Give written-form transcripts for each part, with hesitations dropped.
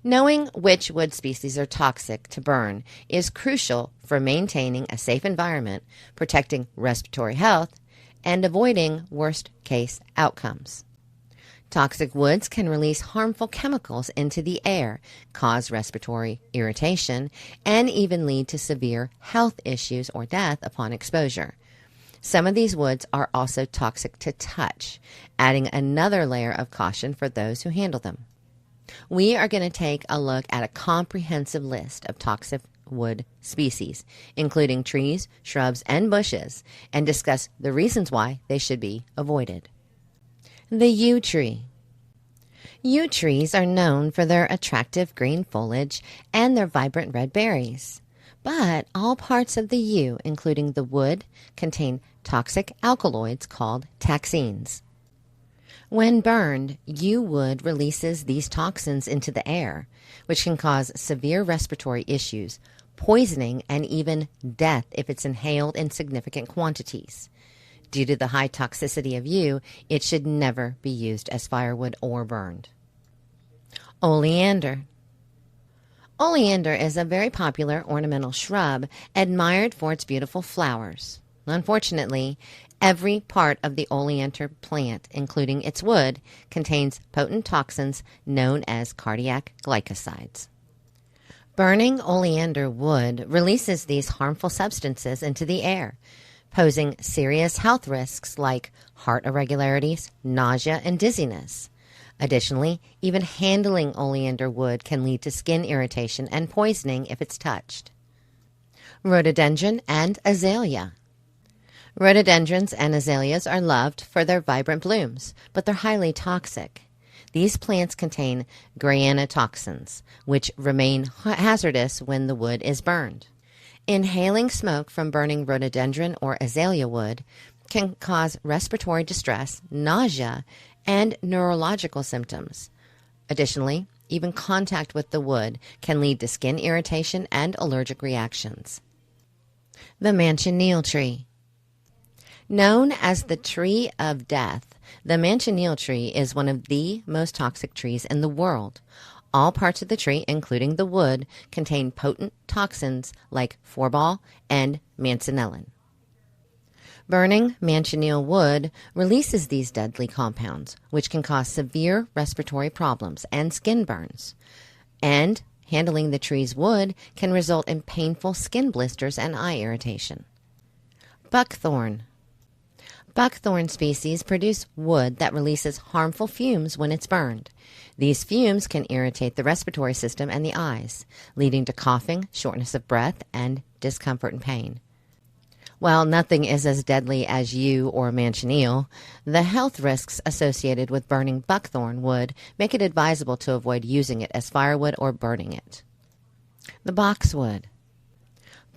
Knowing which wood species are toxic to burn is crucial for maintaining a safe environment, protecting respiratory health, and avoiding worst-case outcomes. Toxic woods can release harmful chemicals into the air, cause respiratory irritation, and even lead to severe health issues or death upon exposure. Some of these woods are also toxic to touch, adding another layer of caution for those who handle them. We are going to take a look at a comprehensive list of toxic wood species, including trees, shrubs, and bushes, and discuss the reasons why they should be avoided. The yew tree. Yew trees are known for their attractive green foliage and their vibrant red berries. But all parts of the yew, including the wood, contain toxic alkaloids called taxines. When burned, yew wood releases these toxins into the air, which can cause severe respiratory issues, poisoning, and even death if it's inhaled in significant quantities. Due to the high toxicity of yew, it should never be used as firewood or burned. Oleander. Oleander is a very popular ornamental shrub admired for its beautiful flowers. Unfortunately, every part of the oleander plant, including its wood, contains potent toxins known as cardiac glycosides. Burning oleander wood releases these harmful substances into the air, posing serious health risks like heart irregularities, nausea, and dizziness. Additionally, even handling oleander wood can lead to skin irritation and poisoning if it's touched. Rhododendron and Azalea. Rhododendrons and azaleas are loved for their vibrant blooms, but they're highly toxic. These plants contain toxins, which remain hazardous when the wood is burned. Inhaling smoke from burning rhododendron or azalea wood can cause respiratory distress, nausea, and neurological symptoms. Additionally, even contact with the wood can lead to skin irritation and allergic reactions. The Manchineel tree. Known as the tree of death, the Manchineel tree is one of the most toxic trees in the world. All parts of the tree, including the wood, contain potent toxins like forbol and Manchineel. Burning Manchineel wood releases these deadly compounds, which can cause severe respiratory problems and skin burns. And handling the tree's wood can result in painful skin blisters and eye irritation. Buckthorn. Buckthorn species produce wood that releases harmful fumes when it's burned. These fumes can irritate the respiratory system and the eyes, leading to coughing, shortness of breath, and discomfort and pain. While nothing is as deadly as yew or Manchineel, the health risks associated with burning buckthorn wood make it advisable to avoid using it as firewood or burning it. The boxwood.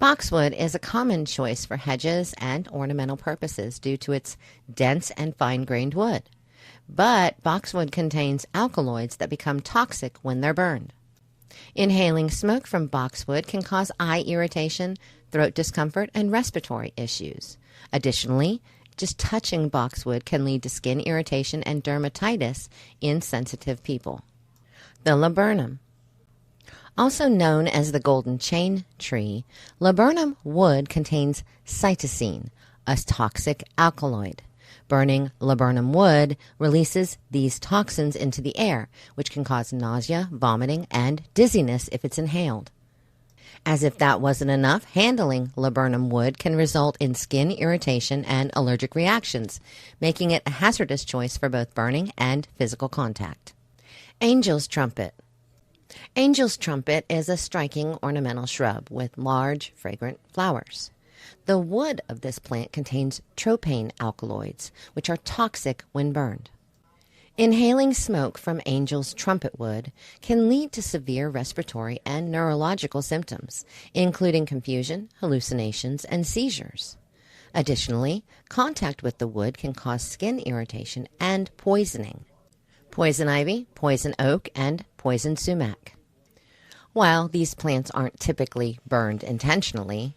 Boxwood is a common choice for hedges and ornamental purposes due to its dense and fine-grained wood. But boxwood contains alkaloids that become toxic when they're burned. Inhaling smoke from boxwood can cause eye irritation, throat discomfort, and respiratory issues. Additionally, just touching boxwood can lead to skin irritation and dermatitis in sensitive people. The laburnum. Also known as the golden chain tree, laburnum wood contains cytisine, a toxic alkaloid. Burning laburnum wood releases these toxins into the air, which can cause nausea, vomiting, and dizziness if it's inhaled. As if that wasn't enough, handling laburnum wood can result in skin irritation and allergic reactions, making it a hazardous choice for both burning and physical contact. Angel's trumpet. Angel's trumpet is a striking ornamental shrub with large, fragrant flowers. The wood of this plant contains tropane alkaloids, which are toxic when burned. Inhaling smoke from angel's trumpet wood can lead to severe respiratory and neurological symptoms, including confusion, hallucinations, and seizures. Additionally, contact with the wood can cause skin irritation and poisoning. Poison ivy, poison oak, and poison sumac. While these plants aren't typically burned intentionally,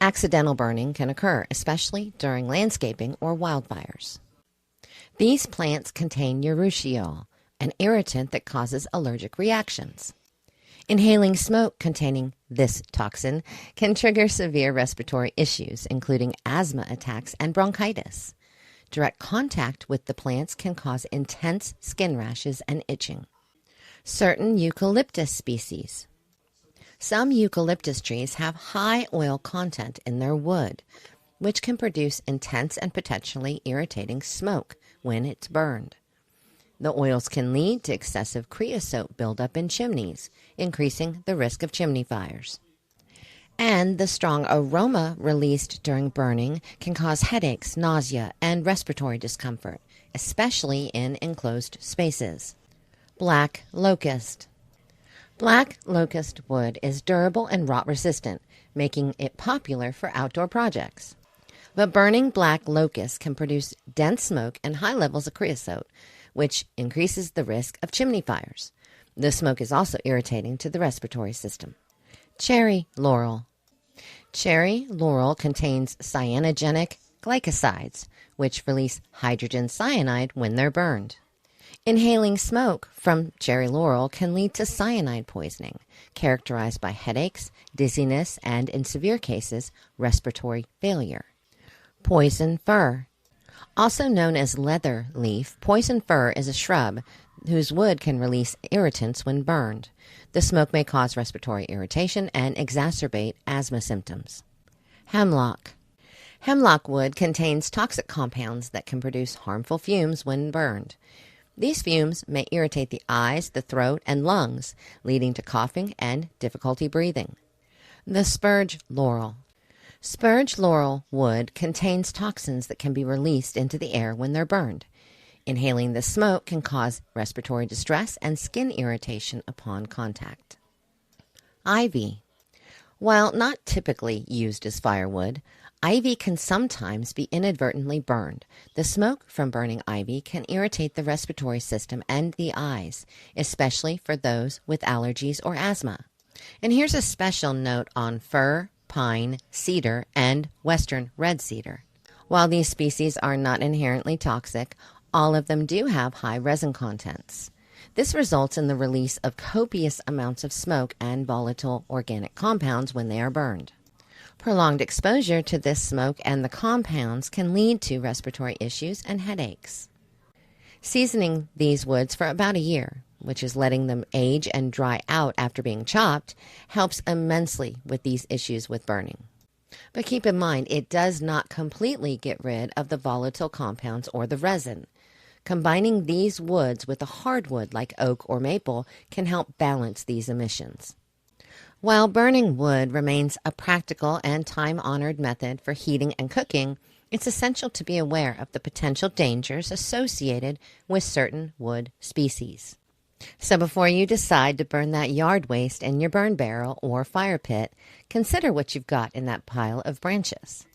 accidental burning can occur, especially during landscaping or wildfires. These plants contain urushiol, an irritant that causes allergic reactions. Inhaling smoke containing this toxin can trigger severe respiratory issues, including asthma attacks and bronchitis. Direct contact with the plants can cause intense skin rashes and itching. Certain eucalyptus species. Some eucalyptus trees have high oil content in their wood, which can produce intense and potentially irritating smoke when it's burned. The oils can lead to excessive creosote buildup in chimneys, increasing the risk of chimney fires. And the strong aroma released during burning can cause headaches, nausea, and respiratory discomfort, especially in enclosed spaces. Black locust. Black locust wood is durable and rot resistant, making it popular for outdoor projects. But burning black locust can produce dense smoke and high levels of creosote, which increases the risk of chimney fires. The smoke is also irritating to the respiratory system. Cherry laurel. Cherry laurel contains cyanogenic glycosides, which release hydrogen cyanide when they're burned. Inhaling smoke from cherry laurel can lead to cyanide poisoning, characterized by headaches, dizziness, and, in severe cases, respiratory failure. Poison fir. Also known as leather leaf, poison fir is a shrub whose wood can release irritants when burned. The smoke may cause respiratory irritation and exacerbate asthma symptoms. Hemlock. Hemlock wood contains toxic compounds that can produce harmful fumes when burned. These fumes may irritate the eyes, the throat, and lungs, leading to coughing and difficulty breathing. The spurge laurel. Spurge laurel wood contains toxins that can be released into the air when they're burned. Inhaling the smoke can cause respiratory distress and skin irritation upon contact. Ivy. While not typically used as firewood, ivy can sometimes be inadvertently burned. The smoke from burning ivy can irritate the respiratory system and the eyes, especially for those with allergies or asthma. And here's a special note on fir, pine, cedar, and western red cedar. While these species are not inherently toxic, all of them do have high resin contents. This results in the release of copious amounts of smoke and volatile organic compounds when they are burned. Prolonged exposure to this smoke and the compounds can lead to respiratory issues and headaches. Seasoning these woods for about a year, which is letting them age and dry out after being chopped, helps immensely with these issues with burning. But keep in mind, it does not completely get rid of the volatile compounds or the resin. Combining these woods with a hardwood like oak or maple can help balance these emissions. While burning wood remains a practical and time-honored method for heating and cooking, it's essential to be aware of the potential dangers associated with certain wood species. So before you decide to burn that yard waste in your burn barrel or fire pit, consider what you've got in that pile of branches.